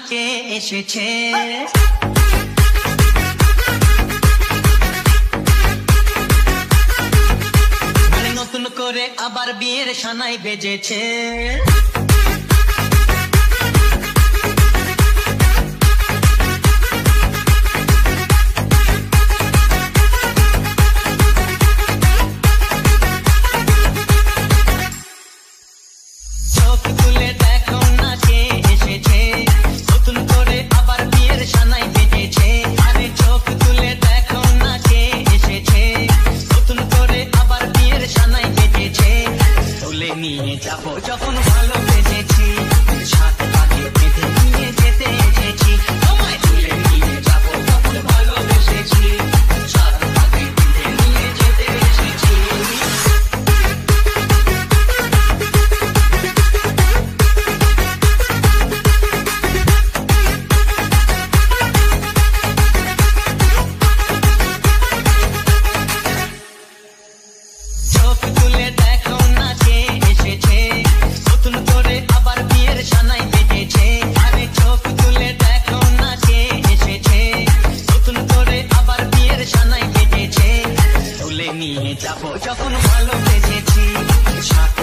কে এসেছে। নতুন করে আবার বিয়ের সানাই বেজেছে। চোখ তুলে দেখো না কে এসেছে, নতুন করে আবার বিয়ের সানাই বেজেছে। আরে চোখ তুলে দেখো না কে এসেছে, নতুন করে আবার বিয়ের সানাই বেজেছে। তুলে নিয়ে যাবো যখন ভালোবেসেছি, সাত পাকে বেঁধে নিয়ে যেতে এসেছি। তোমায় তুলে নিয়ে যাবো যখন ভালোবেসেছি, সাত পাকে বেঁধে নিয়ে যেতে এসেছি। চোখ তুলে দেখো না কে এসেছে, নতুন করে আবার বিয়ের সানাই বেজেছে। আরে চোখ তুলে দেখো না কে এসেছে, নতুন করে আবার বিয়ের সানাই বেজেছে। তুলে নিয়ে যাবো যখন ভালোবেসেছি, সাত